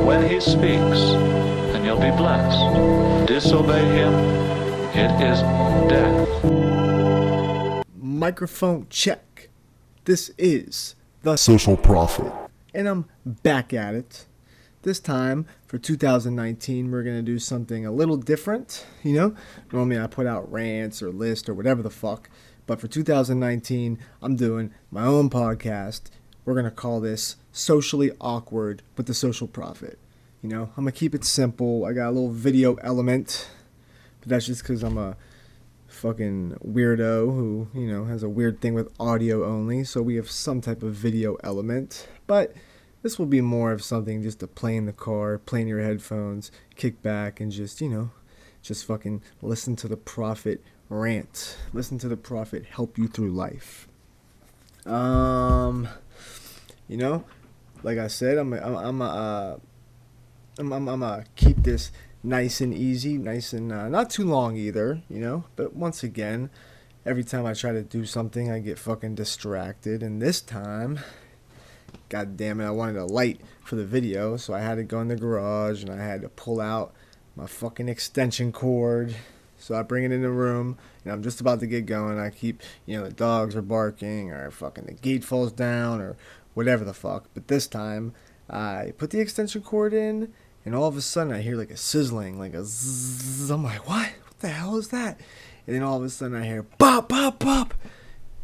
when he speaks, and you'll be blessed. Disobey him, it is death. Microphone check. This is the Social Prophet, and I'm back at it. This time, for 2019, we're going to do something a little different, Normally I put out rants or lists or whatever the fuck. But for 2019, I'm doing my own podcast. We're going to call this Socially Awkward with the Social Prophet. I'm going to keep it simple. I got a little video element, but that's just because I'm a fucking weirdo who, has a weird thing with audio only. So we have some type of video element. But this will be more of something just to play in the car, play in your headphones, kick back, and just fucking listen to the prophet rant. Listen to the prophet help you through life. Like I said, I'm gonna keep this nice and easy, nice and not too long either, But once again, every time I try to do something, I get fucking distracted, and this time, God damn it, I wanted a light for the video, so I had to go in the garage and I had to pull out my fucking extension cord. So I bring it in the room, and I'm just about to get going. I keep, the dogs are barking, or fucking the gate falls down, or whatever the fuck. But this time, I put the extension cord in, and all of a sudden I hear like a sizzling, like a zzz. I'm like, what? What the hell is that? And then all of a sudden I hear pop, pop, pop,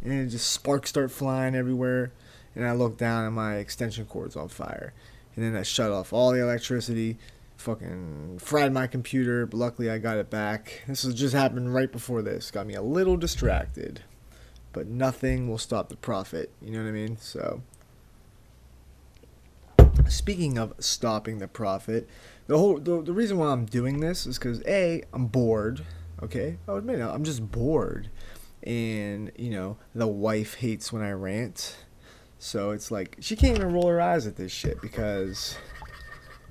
and just sparks start flying everywhere. And I look down and my extension cord's on fire. And then I shut off all the electricity, fucking fried my computer, but luckily I got it back. This has just happened right before this. Got me a little distracted. But nothing will stop the prophet. You know what I mean? So, speaking of stopping the prophet, the reason why I'm doing this is because, A, I'm bored. Okay? I'll admit it, I'm just bored. And, the wife hates when I rant. So it's like, she can't even roll her eyes at this shit because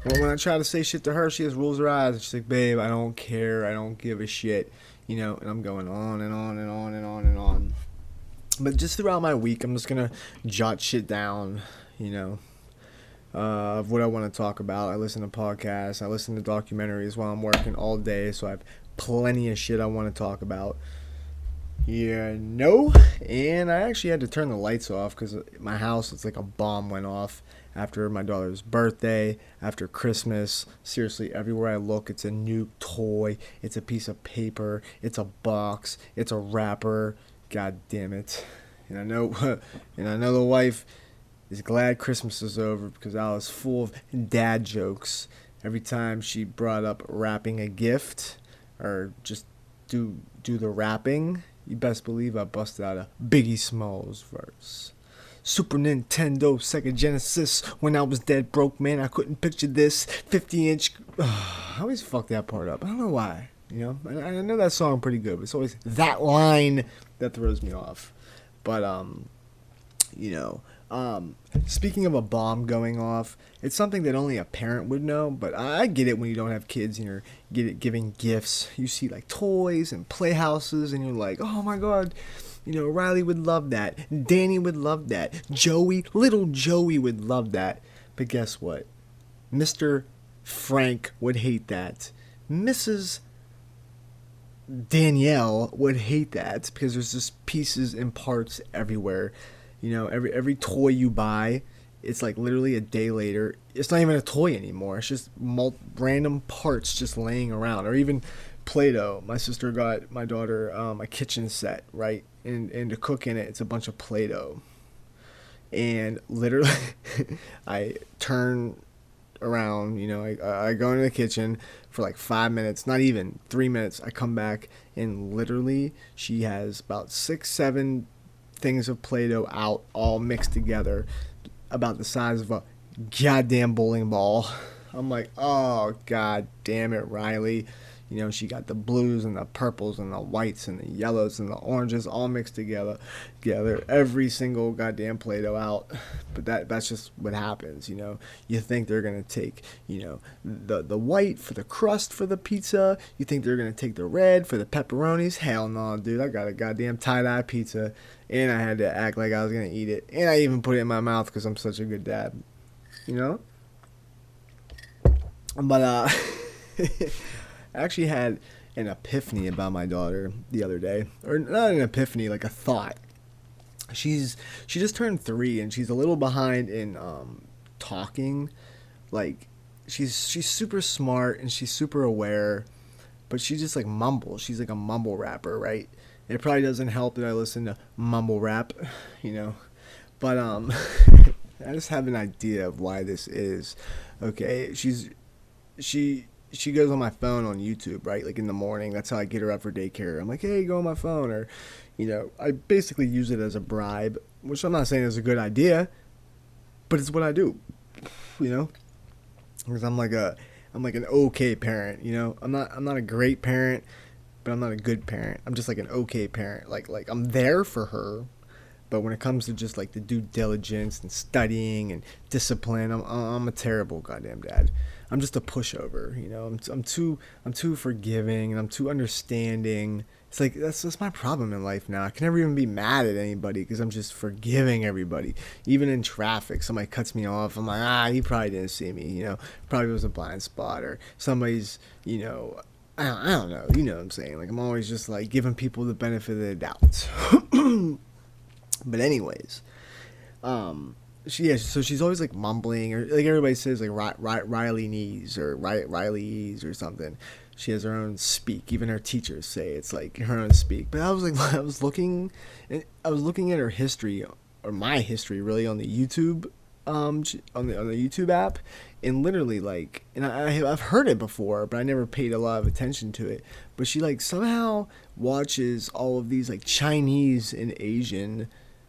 when I try to say shit to her, she just rolls her eyes and she's like, babe, I don't care, I don't give a shit, and I'm going on and on and on and on and on. But just throughout my week, I'm just going to jot shit down, of what I want to talk about. I listen to podcasts, I listen to documentaries while I'm working all day, so I have plenty of shit I want to talk about. And I actually had to turn the lights off because my house, it's like a bomb went off after my daughter's birthday, after Christmas. Seriously, everywhere I look, it's a new toy, it's a piece of paper, it's a box, it's a wrapper. God damn it. And I know the wife is glad Christmas is over because I was full of dad jokes every time she brought up wrapping a gift or just do the wrapping. You best believe I busted out a Biggie Smalls verse. Super Nintendo, Sega Genesis. When I was dead broke, man, I couldn't picture this. 50-inch. I always fuck that part up. I don't know why. I know that song pretty good, but it's always that line that throws me off. But, speaking of a bomb going off, it's something that only a parent would know, but I get it when you don't have kids and you're giving gifts. You see like toys and playhouses and you're like, oh my god, Riley would love that. Danny would love that. Little Joey would love that. But guess what? Mr. Frank would hate that. Mrs. Danielle would hate that because there's just pieces and parts everywhere. Every toy you buy, it's like literally a day later, it's not even a toy anymore. It's just random parts just laying around. Or even Play-Doh. My sister got my daughter a kitchen set, right? And to cook in it, it's a bunch of Play-Doh. And literally, I turn around, I go into the kitchen for like 5 minutes, not even 3 minutes. I come back and literally she has about 6-7 things of Play-Doh out, all mixed together, about the size of a goddamn bowling ball. I'm like, oh god damn it, Riley. She got the blues and the purples and the whites and the yellows and the oranges all mixed together, every single goddamn Play-Doh out. But that's just what happens. You think they're gonna take the white for the crust for the pizza. You think they're gonna take the red for the pepperonis. Hell no, dude. I got a goddamn tie-dye pizza and I had to act like I was gonna eat it, and I even put it in my mouth because I'm such a good dad. But I actually had an epiphany about my daughter the other day, or not an epiphany, like a thought. She just turned 3 and she's a little behind in talking. Like she's super smart and she's super aware, but she just like mumbles. She's like a mumble rapper, right? It probably doesn't help that I listen to mumble rap, you know. But I just have an idea of why this is. Okay, she goes on my phone on YouTube, right? Like in the morning. That's how I get her up for daycare. I'm like, hey, go on my phone, or I basically use it as a bribe, which I'm not saying is a good idea, but it's what I do, you know, because I'm like an okay parent, I'm not a great parent, but I'm not a good parent. I'm just like an okay parent. Like I'm there for her, but when it comes to just like the due diligence and studying and discipline, I'm a terrible goddamn dad. I'm just a pushover, I'm too forgiving and I'm too understanding. It's like that's my problem in life now. I can never even be mad at anybody because I'm just forgiving everybody. Even in traffic, somebody cuts me off. I'm like, he probably didn't see me. Probably was a blind spot, or somebody's, I don't know. You know what I'm saying? Like I'm always just like giving people the benefit of the doubt. But anyways, so she's always like mumbling, or like everybody says, like Riley Knees or Riley's or something. She has her own speak. Even her teachers say it's like her own speak. But I was like, I was looking at her history, or my history really, on the YouTube, on the YouTube app, and literally like, and I've heard it before, but I never paid a lot of attention to it. But she like somehow watches all of these like Chinese and Asian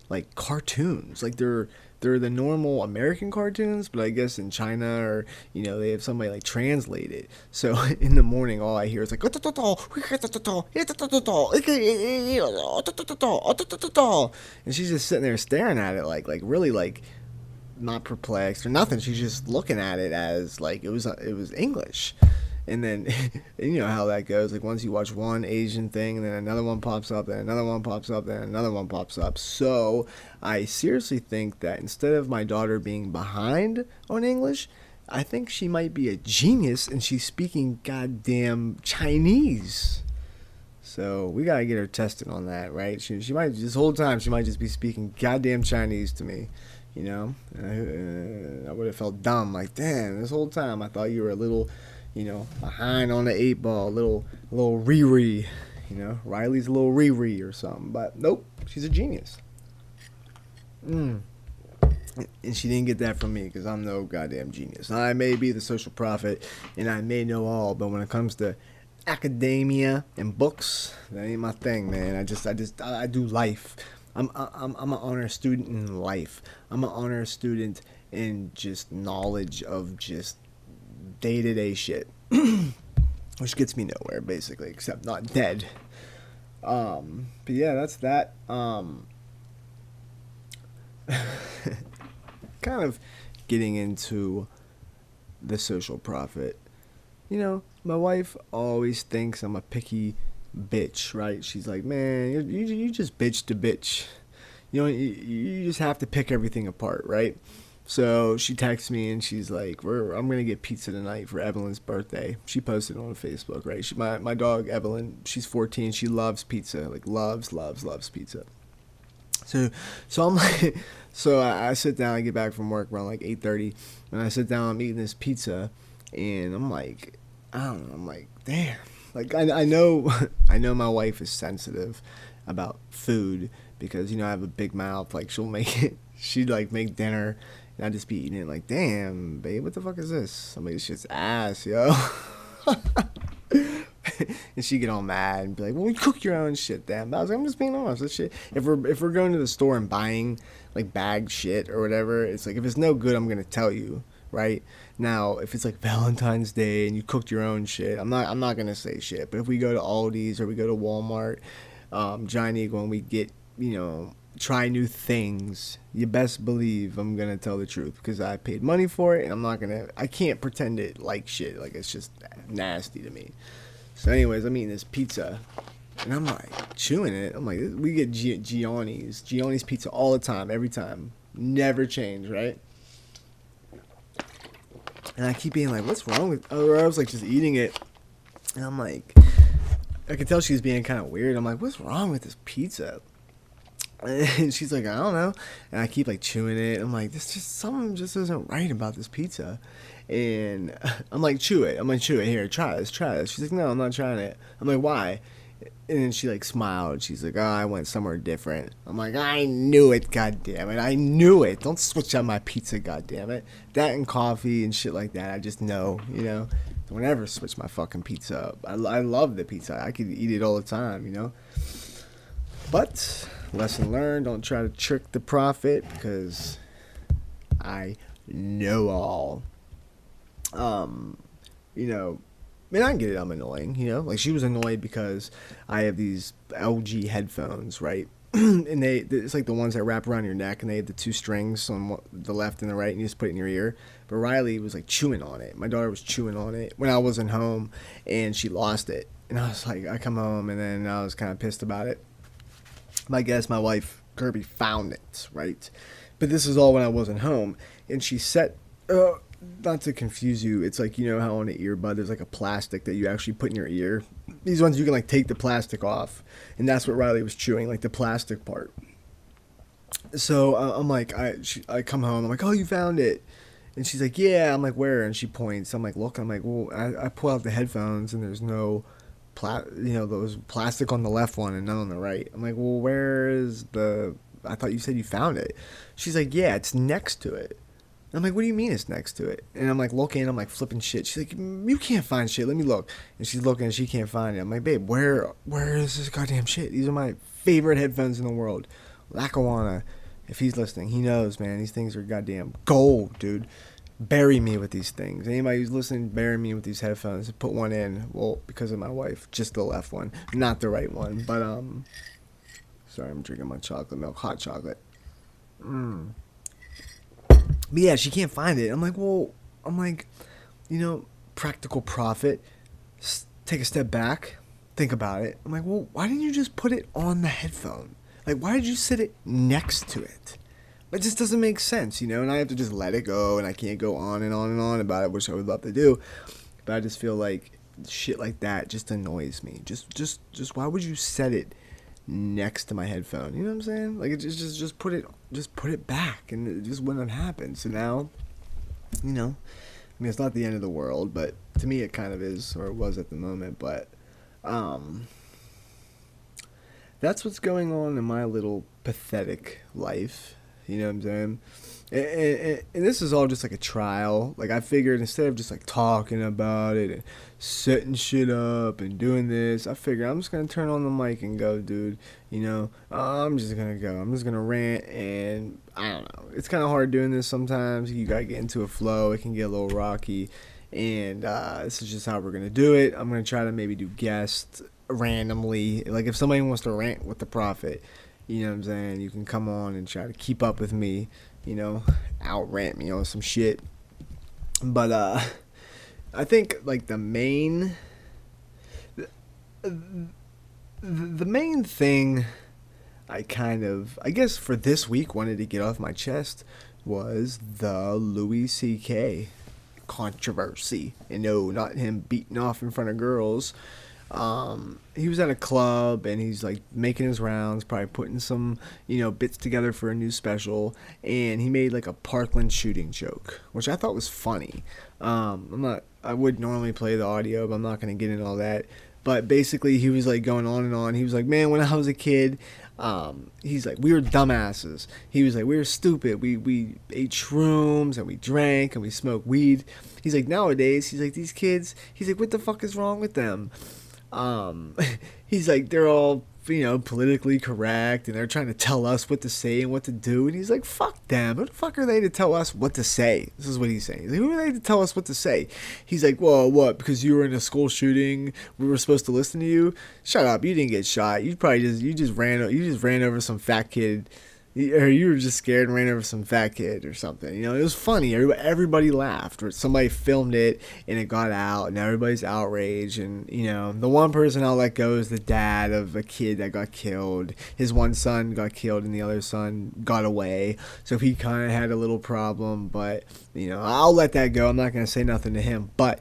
like cartoons. Like they're the normal American cartoons, but I guess in China, or they have somebody like translate it. So in the morning, all I hear is like, and she's just sitting there staring at it, like really like not perplexed or nothing. She's just looking at it as like it was English. And then, you know how that goes. Like, once you watch one Asian thing, and then another one pops up, then another one pops up, then another one pops up. So, I seriously think that instead of my daughter being behind on English, I think she might be a genius and she's speaking goddamn Chinese. So, we gotta get her tested on that, right? She might, this whole time, she might just be speaking goddamn Chinese to me. I would have felt dumb. Like, damn, this whole time I thought you were a little, behind on the 8 ball, little Riri, Riley's a little Riri or something. But nope, she's a genius. And she didn't get that from me because I'm no goddamn genius. I may be the social prophet and I may know all, but when it comes to academia and books, that ain't my thing, man. I do life. I'm an honor student in life. I'm an honor student in just knowledge of just day-to-day shit, which gets me nowhere basically, except not dead. But yeah, that's that. Kind of getting into the social prophet. My wife always thinks I'm a picky bitch, right? She's like, man, you just bitch to bitch. You just have to pick everything apart, right? So she texts me and she's like, I'm gonna get pizza tonight for Evelyn's birthday. She posted on Facebook, right? My dog Evelyn, she's 14. She loves pizza, like loves pizza. So I'm like, so I sit down. I get back from work around like 8:30, and I sit down. I'm eating this pizza, and I'm like, I don't know. I'm like, damn. Like I know I know my wife is sensitive about food because I have a big mouth. Like she'd like make dinner. And I'd just be eating it like, damn, babe, what the fuck is this? Somebody's shit's ass, yo. And she'd get all mad and be like, well, you cook your own shit, damn. But I was like, I'm just being honest. That shit. If we're going to the store and buying like bagged shit or whatever, it's like if it's no good, I'm gonna tell you, right? Now, if it's like Valentine's Day and you cooked your own shit, I'm not gonna say shit. But if we go to Aldi's or we go to Walmart, Giant Eagle, and we get, try new things, you best believe I'm gonna tell the truth because I paid money for it, and I can't pretend it like shit. Like it's just nasty to me. So anyways, I'm eating this pizza and I'm like chewing it. I'm like, we get Gianni's pizza all the time, every time, never change, right? And I keep being like, what's wrong with, or I was like just eating it. And I'm like, I could tell she was being kind of weird. I'm like, what's wrong with this pizza? And she's like, I don't know. And I keep like chewing it. I'm like, this just, something just isn't right about this pizza. And I'm like, chew it. I'm like, chew it. Here, try this, try this. She's like, no, I'm not trying it. I'm like, why? And then she like smiled. She's like, oh, I went somewhere different. I'm like, I knew it, goddammit. I knew it. Don't switch out my pizza, goddammit. That and coffee and shit like that. I just know, you know. Don't ever switch my fucking pizza up. I love the pizza. I could eat it all the time, you know. But lesson learned, don't try to trick the prophet because I know all. You know, I mean, I get it, I'm annoying, you know? Like, she was annoyed because I have these LG headphones, right? And it's like the ones that wrap around your neck, and they have the two strings on the left and the right, and you just put it in your ear. But Riley was, like, chewing on it. My daughter was chewing on it when I wasn't home, and she lost it. And I was like, I come home, and then I was kind of pissed about it. I guess my wife, Kirby, found it, right? But this is all when I wasn't home. And she set, not to confuse you, it's like, you know how on an earbud there's like a plastic that you actually put in your ear? These ones you can like take the plastic off. And that's what Riley was chewing, like the plastic part. So I'm like, I come home, I'm like, oh, you found it. And she's like, yeah. I'm like, where? And she points. I'm like, look. I'm like, well, I pull out the headphones and there's no those plastic on the left one and none on the right. I'm like, well, where is I thought you said you found it. She's like, yeah, it's next to it. I'm like, what do you mean it's next to it? And I'm like looking, I'm like flipping shit. She's like, you can't find shit. Let me look. And she's looking and she can't find it. I'm like, babe, where is this goddamn shit? These are my favorite headphones in the world. Lackawanna, if he's listening, he knows, man. These things are goddamn gold, dude. Bury me with these things. Anybody who's listening, bury me with these headphones. Put one in. Well, because of my wife, just the left one, not the right one. But sorry, I'm drinking my chocolate milk, hot chocolate. But yeah, she can't find it. I'm like, you know, practical prophet. Take a step back, think about it. I'm like, well, why didn't you just put it on the headphone? Like, why did you sit it next to it? It just doesn't make sense, you know, and I have to just let it go, and I can't go on and on and on about it, which I would love to do, but I just feel like shit like that just annoys me. Just why would you set it next to my headphone? You know what I'm saying? Like, it just put it back, and it just wouldn't happen. So now, you know, I mean, it's not the end of the world, but to me it kind of is, or it was at the moment, but that's what's going on in my little pathetic life. You know what I'm saying? And this is all just like a trial. Like, I figured instead of just like talking about it and setting shit up and doing this, I figured I'm just going to turn on the mic and go, dude, you know, I'm just going to go. I'm just going to rant, and I don't know. It's kind of hard doing this sometimes. You got to get into a flow. It can get a little rocky. And this is just how we're going to do it. I'm going to try to maybe do guests randomly. Like, if somebody wants to rant with the prophet, you know what I'm saying, you can come on and try to keep up with me, you know, out rant me on some shit. But I think like the main thing I guess for this week wanted to get off my chest was the Louis C.K. controversy. And no, not him beating off in front of girls. He was at a club and he's like making his rounds, probably putting some, you know, bits together for a new special, and he made like a Parkland shooting joke, which I thought was funny. I would normally play the audio, but I'm not going to get into all that. But basically he was like going on and on. He was like, man, when I was a kid, he's like, we were dumbasses. He was like, we were stupid. We ate shrooms and we drank and we smoked weed. He's like, nowadays, he's like, these kids, he's like, what the fuck is wrong with them? He's like, they're all, you know, politically correct, and they're trying to tell us what to say and what to do. And he's like, fuck them. Who the fuck are they to tell us what to say? This is what he's saying. He's like, who are they to tell us what to say? He's like, well, what? Because you were in a school shooting, we were supposed to listen to you? Shut up. You didn't get shot. You just ran over some fat kid Or you were just scared and ran over some fat kid or something. You know, it was funny. Everybody laughed. Or somebody filmed it and it got out and everybody's outraged. And, you know, the one person I'll let go is the dad of a kid that got killed. His one son got killed and the other son got away. So he kind of had a little problem. But, you know, I'll let that go. I'm not going to say nothing to him. But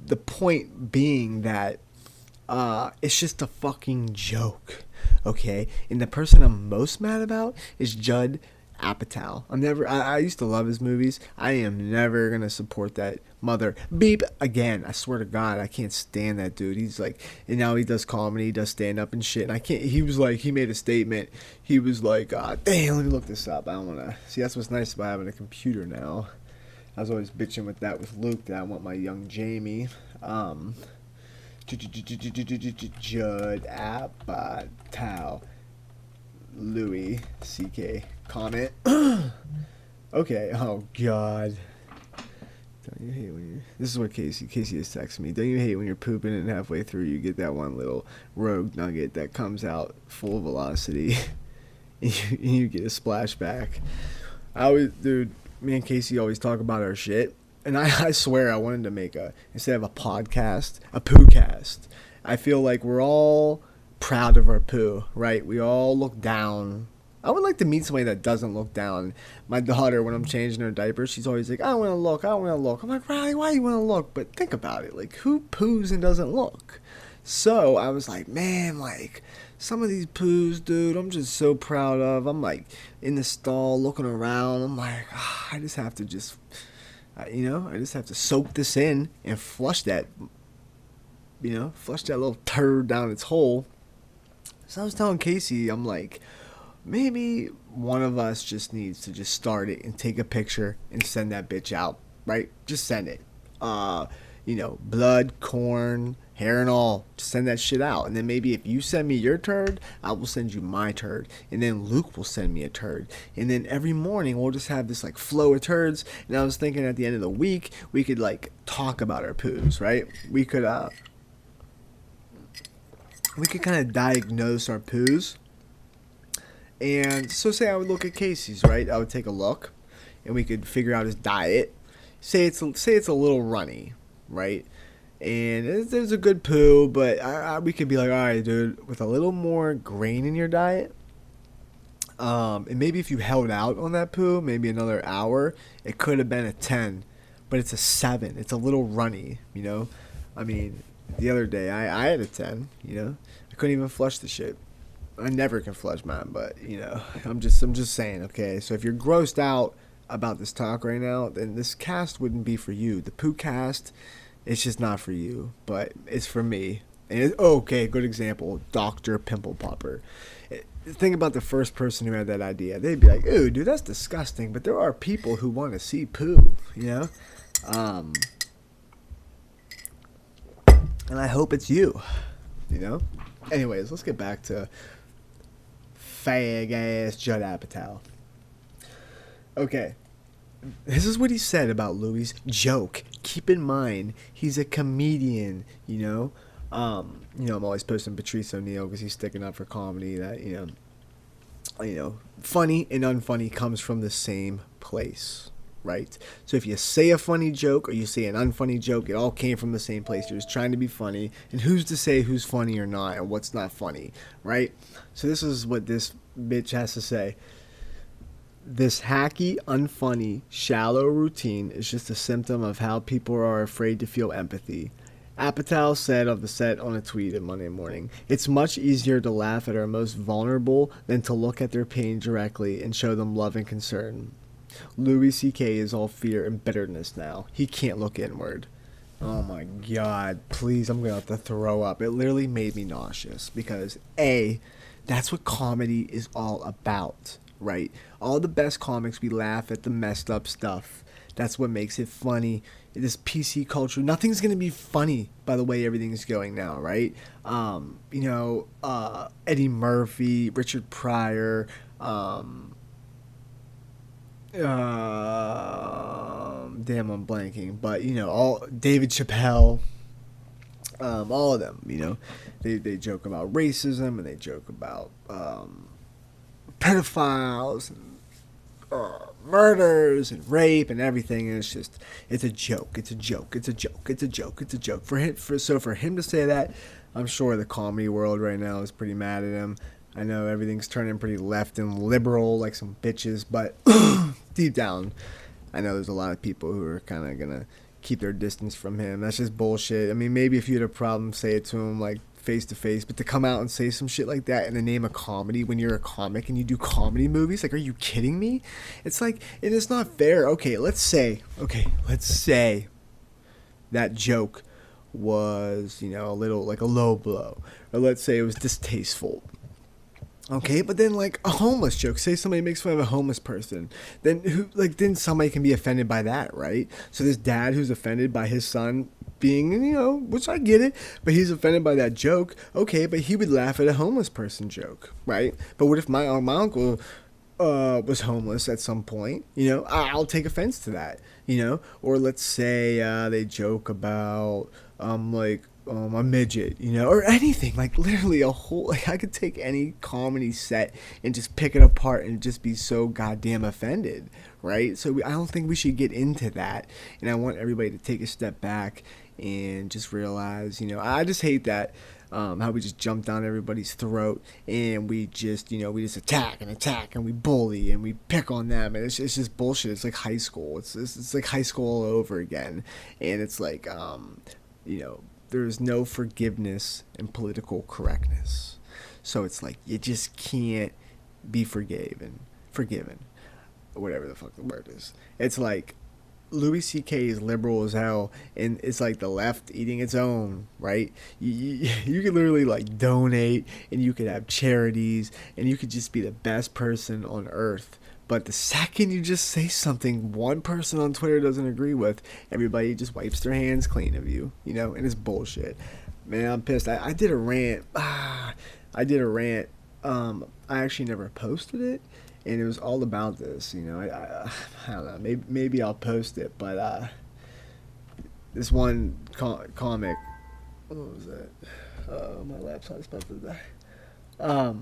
the point being that it's just a fucking joke. Okay, and the person I'm most mad about is Judd Apatow. I used to love his movies. I am never gonna support that mother beep again. I swear to God, I can't stand that dude. He's like, and now he does comedy, he does stand up and shit. And I can't. He was like, he made a statement. He was like, damn, let me look this up. I don't wanna see. That's what's nice about having a computer now. I was always bitching with that with Luke that I want my young Jamie. Judd Apatow, Louis C.K. comment. Okay. Oh God. Don't you hate when you? This is what Casey has texted me. Don't you hate when you're pooping and halfway through you get that one little rogue nugget that comes out full velocity, and you get a splashback? Dude. Me and Casey always talk about our shit. And I swear I wanted to make instead of a podcast, a poo cast. I feel like we're all proud of our poo, right? We all look down. I would like to meet somebody that doesn't look down. My daughter, when I'm changing her diaper, she's always like, I want to look. I'm like, Riley, why do you want to look? But think about it. Like, who poos and doesn't look? So I was like, man, like, some of these poos, dude, I'm just so proud of. I'm like in the stall looking around. I'm like, I just have to I just have to soak this in and flush that little turd down its hole. So I was telling Casey, I'm like, maybe one of us just needs to just start it and take a picture and send that bitch out, right? Just send it. Blood, corn, hair and all, just send that shit out. And then maybe if you send me your turd, I will send you my turd. And then Luke will send me a turd. And then every morning we'll just have this like flow of turds. And I was thinking at the end of the week, we could like talk about our poos, right? We could kind of diagnose our poos. And so say I would look at Casey's, right? I would take a look and we could figure out his diet. Say it's a little runny, right? And there's a good poo, but we could be like, all right, dude, with a little more grain in your diet, and maybe if you held out on that poo, maybe another hour, it could have been a 10, but it's a 7. It's a little runny, you know? I mean, the other day, I had a 10, you know? I couldn't even flush the shit. I never can flush mine, but, you know, I'm just saying, okay? So if you're grossed out about this talk right now, then this cast wouldn't be for you. The poo cast, it's just not for you, but it's for me. And okay, good example, Dr. Pimple Popper. Think about the first person who had that idea. They'd be like, "Ooh, dude, that's disgusting." But there are people who want to see poo, you know. And I hope it's you, you know. Anyways, let's get back to fag ass Judd Apatow. Okay. This is what he said about Louis' joke. Keep in mind, he's a comedian, you know. I'm always posting Patrice O'Neal because he's sticking up for comedy. That funny and unfunny comes from the same place, right? So if you say a funny joke or you say an unfunny joke, it all came from the same place. You're just trying to be funny, and who's to say who's funny or not and what's not funny, right? So this is what this bitch has to say. This hacky, unfunny, shallow routine is just a symptom of how people are afraid to feel empathy. Apatow said of the set on a tweet on Monday morning, "It's much easier to laugh at our most vulnerable than to look at their pain directly and show them love and concern. Louis C.K. is all fear and bitterness now. He can't look inward." Oh my God, please, I'm going to have to throw up. It literally made me nauseous because, A, that's what comedy is all about. Right? All the best comics, we laugh at the messed up stuff. That's what makes it funny. This PC culture, nothing's going to be funny by the way everything's going now, right? Eddie Murphy, Richard Pryor, damn, I'm blanking, but, all David Chappelle, all of them, they joke about racism and they joke about, pedophiles and murders and rape and everything, and it's a joke. It's a joke. It's a joke. It's a joke. It's a joke. For him to say that, I'm sure the comedy world right now is pretty mad at him. I know everything's turning pretty left and liberal like some bitches, but deep down, I know there's a lot of people who are kind of gonna keep their distance from him. That's just bullshit. I mean, maybe if you had a problem, say it to him like face to face, but to come out and say some shit like that in the name of comedy when you're a comic and you do comedy movies, like, are you kidding me? It's like, it is not fair. Let's say that joke was, a little like a low blow, or let's say it was distasteful. Okay, but then like a homeless joke, say somebody makes fun of a homeless person, then somebody can be offended by that, right? So this dad who's offended by his son being, which I get it, but he's offended by that joke. Okay, but he would laugh at a homeless person joke, right? But what if my uncle was homeless at some point? I'll take offense to that, Or let's say they joke about a midget, or anything, like literally a whole, like I could take any comedy set and just pick it apart and just be so goddamn offended, right? So I don't think we should get into that, and I want everybody to take a step back and just realize, I just hate that, how we just jump down everybody's throat and we just attack and we bully and we pick on them, and it's just bullshit. It's like high school. It's like high school all over again, and it's like, there's no forgiveness in political correctness. So it's like you just can't be forgiven, whatever the fuck the word is. It's like Louis C.K. is liberal as hell, and it's like the left eating its own, right? You could literally like donate, and you could have charities, and you could just be the best person on earth. But the second you just say something one person on Twitter doesn't agree with, everybody just wipes their hands clean of you, and it's bullshit. Man, I'm pissed. I did a rant. I actually never posted it, and it was all about this. I don't know. Maybe I'll post it, but this one comic. What was that? My laptop's about to die.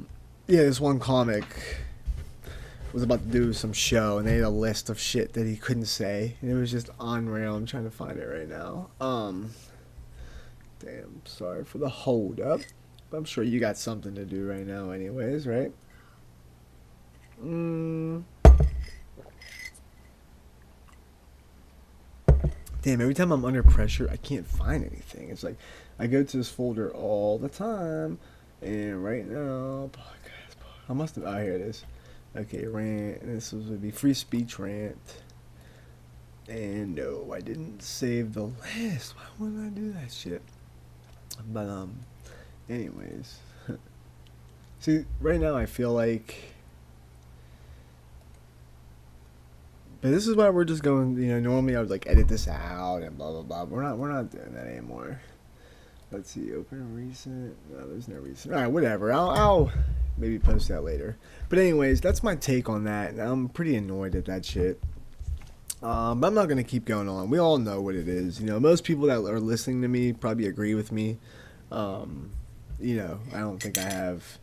This one comic was about to do some show, and they had a list of shit that he couldn't say, and it was just unreal. I'm trying to find it right now. Damn, sorry for the hold up. But I'm sure you got something to do right now anyways, right? Damn, every time I'm under pressure, I can't find anything. It's like, I go to this folder all the time, and right now, podcast, here it is. Okay, rant, and this would be free speech rant. And no, I didn't save the list. Why wouldn't I do that shit? But, anyways. See, right now I feel like, but this is why we're just going, normally I would like edit this out and blah, blah, blah. We're not doing that anymore. Let's see, open recent. No, there's no recent. Alright, whatever. I'll maybe post that later. But anyways, that's my take on that. I'm pretty annoyed at that shit. But I'm not going to keep going on. We all know what it is. Most people that are listening to me probably agree with me. I don't think I have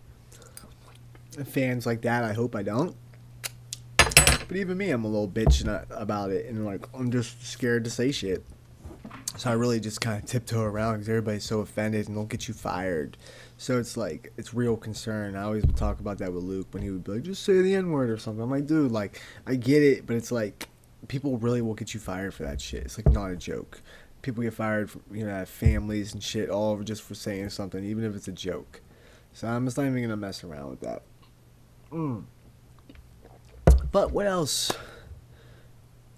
fans like that. I hope I don't. But even me, I'm a little bitch about it. And like, I'm just scared to say shit. So I really just kind of tiptoe around because everybody's so offended and they'll get you fired. So it's like, it's real concern. I always would talk about that with Luke when he would be like, just say the N-word or something. I'm like, dude, like, I get it, but it's like, people really will get you fired for that shit. It's like not a joke. People get fired from, have families and shit all over just for saying something, even if it's a joke. So I'm just not even going to mess around with that. But what else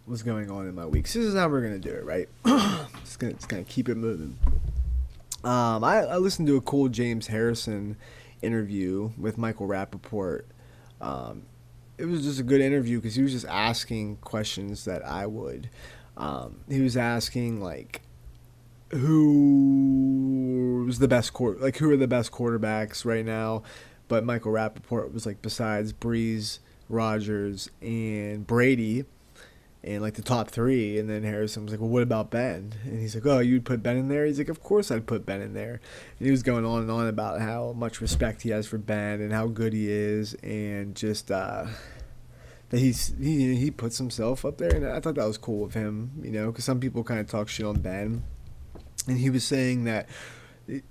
was going on in my week? So this is how we're going to do it, right? Just gonna keep it moving. I listened to a cool James Harrison interview with Michael Rappaport. It was just a good interview because he was just asking questions that I would. He was asking like, who are the best quarterbacks right now? But Michael Rappaport was like, besides Breeze, Rodgers, and Brady, and like the top three. And then Harrison was like, well, what about Ben? And he's like, oh, you'd put Ben in there? He's like, of course I'd put Ben in there. And he was going on and on about how much respect he has for Ben and how good he is, and just that he puts himself up there. And I thought that was cool of him, you know, because some people kind of talk shit on Ben, and he was saying that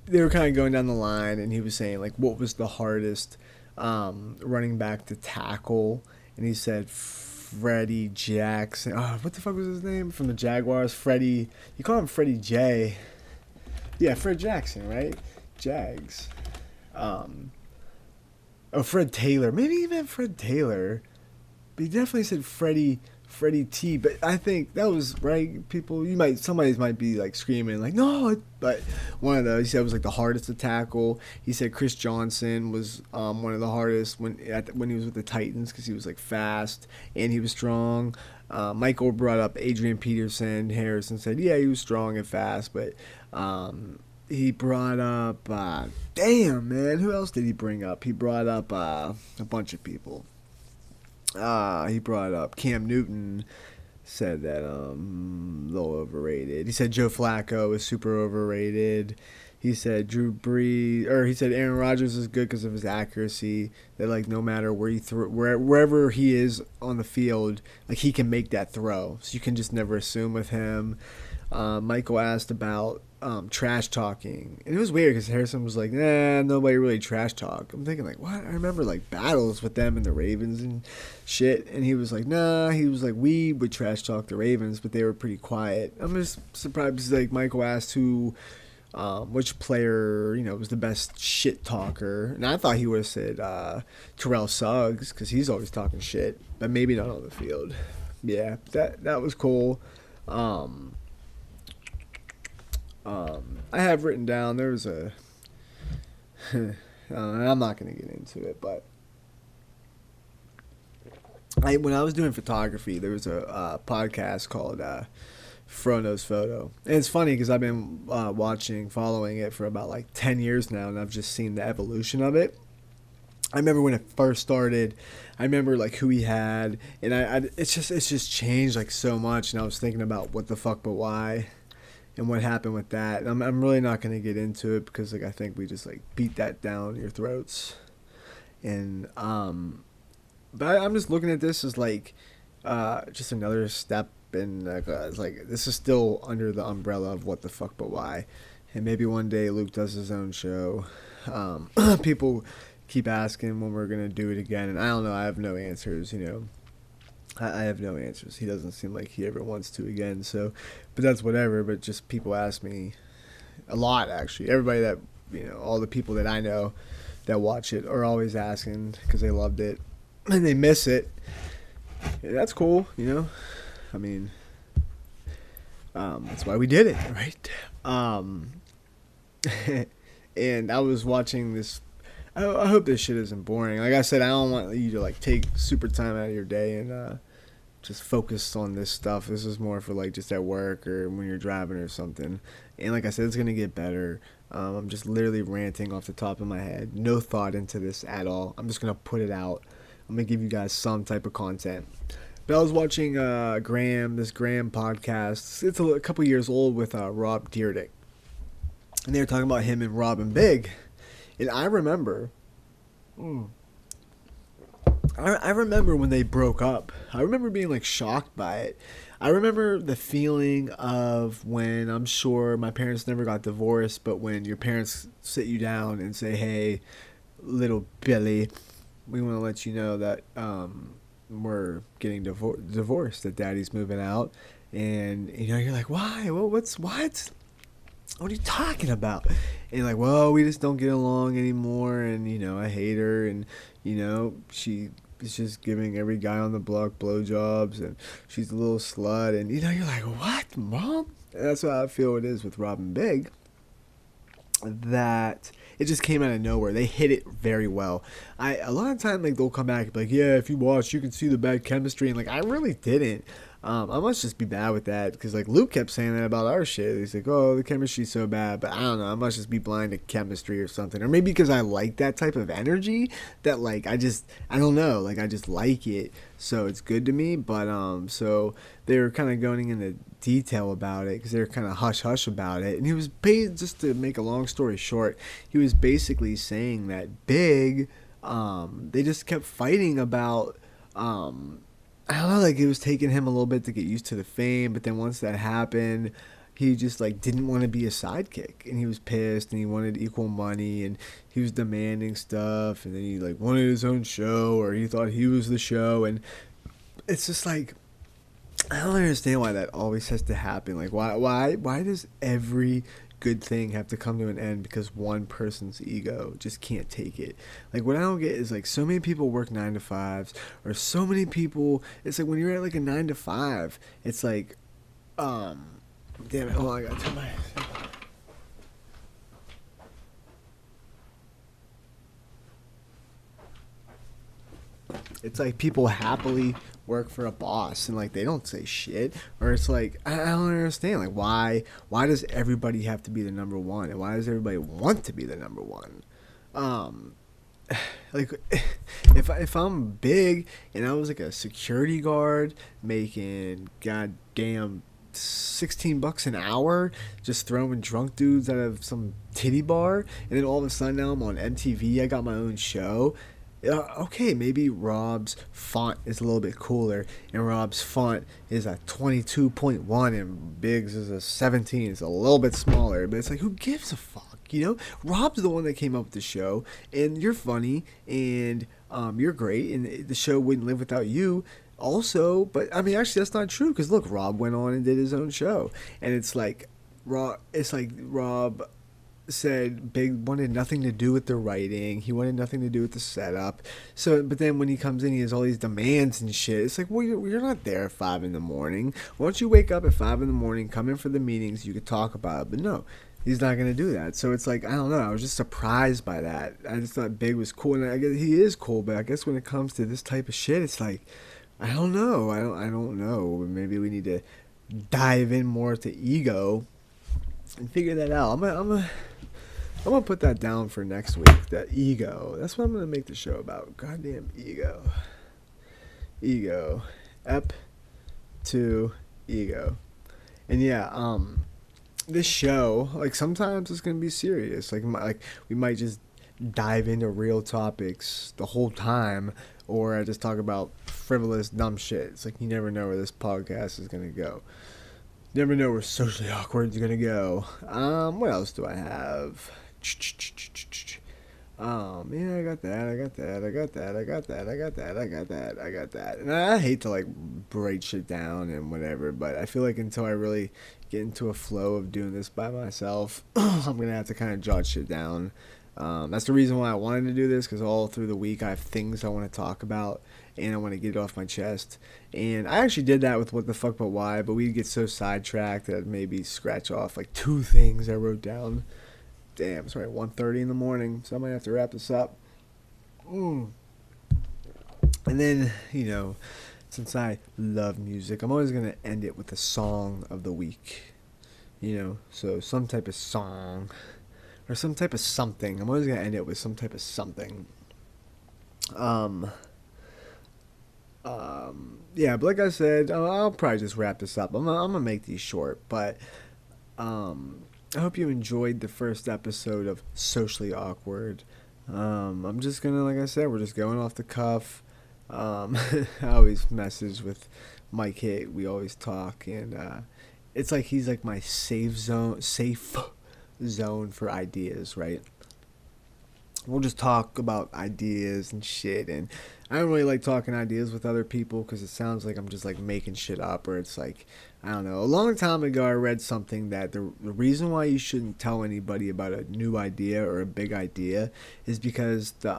they were kind of going down the line, and he was saying like, what was the hardest running back to tackle? And he said Freddie Jackson. Oh, what the fuck was his name from the Jaguars? Freddie. You call him Freddie J. Yeah, Fred Jackson, right? Jags. Fred Taylor. Maybe he meant Fred Taylor, but he definitely said Freddie T. But I think that was right. People, somebody might be like screaming like, no, but one of those he said was like the hardest to tackle. He said Chris Johnson was one of the hardest when he was with the Titans, because he was like fast and he was strong. Michael brought up Adrian Peterson. Harrison said, yeah, he was strong and fast, but he brought up damn, man, who else did he bring up? He brought up a bunch of people. He brought up Cam Newton, said that a little overrated. He said Joe Flacco is super overrated. He said he said Aaron Rodgers is good because of his accuracy. That like no matter where wherever he is on the field, like he can make that throw. So you can just never assume with him. Michael asked about trash talking, and it was weird because Harrison was like, nah, nobody really trash talk. I'm thinking like, what? I remember like battles with them and the Ravens and shit, and he was like, nah, he was like, we would trash talk the Ravens, but they were pretty quiet. I'm just surprised because like Michael asked which player, you know, was the best shit talker, and I thought he would have said Terrell Suggs, because he's always talking shit, but maybe not on the field. Yeah, that was cool. I have written down, there was I'm not going to get into it, but when I was doing photography, there was a podcast called Fro Knows Photo. And it's funny because I've been following it for about like 10 years now, and I've just seen the evolution of it. I remember when it first started, I remember like who he had, and it's just changed like so much, and I was thinking about what the fuck but why and what happened with that. And I'm really not going to get into it because like I think we just like beat that down your throats. And but I'm just looking at this as like just another step in it's like this is still under the umbrella of what the fuck but why. And maybe one day Luke does his own show. People keep asking when we're going to do it again, and I don't know, I have no answers, you know. I have no answers. He doesn't seem like he ever wants to again, so, but that's whatever. But just people ask me a lot, actually. Everybody that, you know, all the people that I know that watch it are always asking because they loved it and they miss it. Yeah, that's cool, you know. I mean, that's why we did it, right? And I was watching this. I hope this shit isn't boring. Like I said, I don't want you to like take super time out of your day and just focus on this stuff. This is more for like just at work or when you're driving or something. And like I said, it's gonna get better. I'm just literally ranting off the top of my head. No thought into this at all. I'm just gonna put it out. I'm gonna give you guys some type of content. But I was watching this Graham podcast. It's a couple years old with Rob Dyrdek, and they were talking about him and Robin Big. And I remember, I remember when they broke up. I remember being like shocked by it. I remember the feeling of when, I'm sure my parents never got divorced, but when your parents sit you down and say, hey, little Billy, we want to let you know that we're getting divorced, that daddy's moving out. And, you know, you're like, why? Well, what? What are you talking about? And like, well, we just don't get along anymore, and you know, I hate her, and you know, she is just giving every guy on the block blowjobs, and she's a little slut, and you know, you're like, what, Mom? And that's how I feel it is with Robin Big. That it just came out of nowhere. They hit it very well. A lot of time like they'll come back and be like, yeah, if you watch, you can see the bad chemistry, and like I really didn't. I must just be bad with that because like Luke kept saying that about our shit. He's like, "Oh, the chemistry's so bad," but I don't know. I must just be blind to chemistry or something, or maybe because I like that type of energy that like I don't know, like I just like it, so it's good to me. But so they were kind of going into detail about it because they were kind of hush hush about it, and he was paid just to make a long story short. He was basically saying that Big, they just kept fighting about. I don't know, like it was taking him a little bit to get used to the fame, but then once that happened, he just like didn't want to be a sidekick, and he was pissed, and he wanted equal money, and he was demanding stuff, and then he like wanted his own show, or he thought he was the show, and it's just like I don't understand why that always has to happen. Like why does every good thing have to come to an end because one person's ego just can't take it? Like what I don't get is like so many people work 9 to 5s, or so many people. It's like when you're at like a 9 to 5, it's like, damn it, hold on, I gotta turn my. It's like people happily work for a boss and like they don't say shit, or it's like I don't understand like why does everybody have to be the number one, and why does everybody want to be the number one? Um, like if I'm big and I was like a security guard making goddamn $16 an hour just throwing drunk dudes out of some titty bar, and then all of a sudden now I'm on MTV, I got my own show. Okay, maybe Rob's font is a little bit cooler, and Rob's font is a 22.1, and Biggs is a 17. It's a little bit smaller, but it's like, who gives a fuck? You know, Rob's the one that came up with the show, and you're funny, and you're great, and the show wouldn't live without you. Also, but I mean, actually, that's not true because look, Rob went on and did his own show, and it's like Rob said Big wanted nothing to do with the writing. He wanted nothing to do with the setup. So, but then when he comes in, he has all these demands and shit. It's like, well, you're not there at 5 in the morning. Why don't you wake up at 5 in the morning, come in for the meetings, you could talk about it. But no, he's not gonna do that. So it's like, I don't know. I was just surprised by that. I just thought Big was cool, and I guess he is cool. But I guess when it comes to this type of shit, it's like, I don't know. I don't know. Maybe we need to dive in more to ego and figure that out. I'm gonna put that down for next week. That ego. That's what I'm gonna make the show about. Goddamn ego. Ego. Ep to ego. And yeah, this show, like sometimes it's gonna be serious. Like we might just dive into real topics the whole time, or I just talk about frivolous dumb shit. It's like you never know where this podcast is gonna go. You never know where Socially Awkward is gonna go. What else do I have? Yeah, I got that. And I hate to like break shit down and whatever, but I feel like until I really get into a flow of doing this by myself, I'm gonna have to kind of jot shit down. That's the reason why I wanted to do this, because all through the week I have things I want to talk about and I want to get it off my chest. And I actually did that with What the Fuck But Why, but we get so sidetracked that maybe scratch off like 2 things I wrote down. Damn, it's right, 1:30 in the morning, so I might have to wrap this up. And then, you know, since I love music, I'm always going to end it with a song of the week. You know, so some type of song or some type of something. I'm always going to end it with some type of something. Yeah, but like I said, I'll probably just wrap this up. I'm gonna make these short, but I hope you enjoyed the first episode of Socially Awkward. I'm just gonna, like I said, we're just going off the cuff. I always message with Mike Hit. We always talk, and it's like he's like my safe zone for ideas, right? We'll just talk about ideas and shit, and I don't really like talking ideas with other people because it sounds like I'm just like making shit up, or it's like, I don't know. A long time ago I read something that the reason why you shouldn't tell anybody about a new idea or a big idea is because the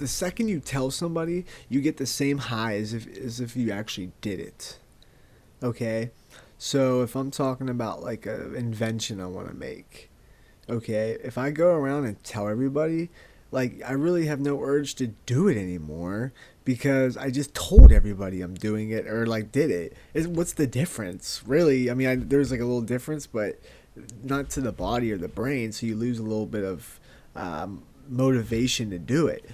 second you tell somebody, you get the same high as if you actually did it. Okay? So if I'm talking about like an invention I want to make, okay, if I go around and tell everybody, like I really have no urge to do it anymore because I just told everybody I'm doing it or like did it. What's the difference, really? I mean, there's like a little difference, but not to the body or the brain. So you lose a little bit of motivation to do it.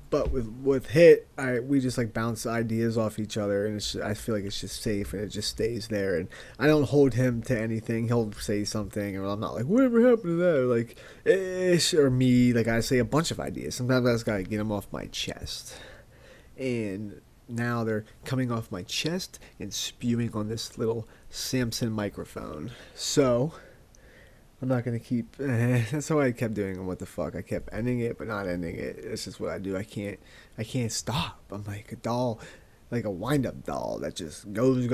But with hit, we just like bounce ideas off each other, and I feel like it's just safe, and it just stays there. And I don't hold him to anything. He'll say something, and I'm not like, whatever happened to that, or like ish, or me. Like I say a bunch of ideas. Sometimes I just gotta get them off my chest, and now they're coming off my chest and spewing on this little Samson microphone. So I'm not gonna keep. That's how I kept doing. What the fuck? I kept ending it, but not ending it. It's just what I do. I can't stop. I'm like a doll, like a wind-up doll that just goes.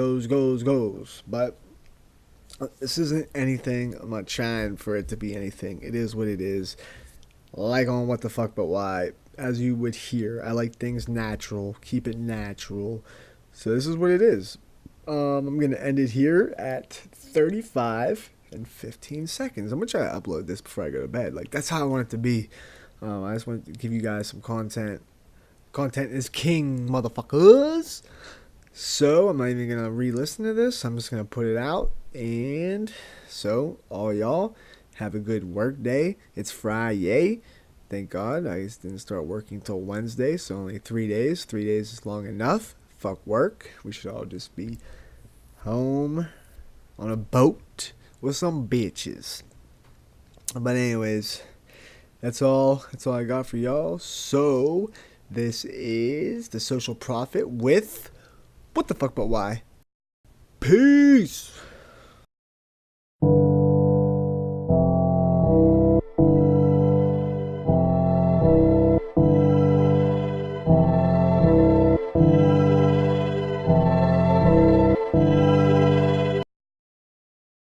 But this isn't anything. I'm not trying for it to be anything. It is what it is. Like on what the fuck, but why? As you would hear, I like things natural. Keep it natural. So this is what it is. I'm gonna end it here at 35 and 15 seconds. I'm gonna try to upload this before I go to bed. Like that's how I want it to be. I just want to give you guys some content. Content is king, motherfuckers. So I'm not even gonna re-listen to this. I'm just gonna put it out. And so all y'all have a good work day. It's Friday. Thank God I just didn't start working till Wednesday. So only 3 days. 3 days is long enough. Fuck work. We should all just be home on a boat with some bitches. But anyways, that's all I got for y'all. So this is The Social Prophet with What the Fuck But Why. Peace.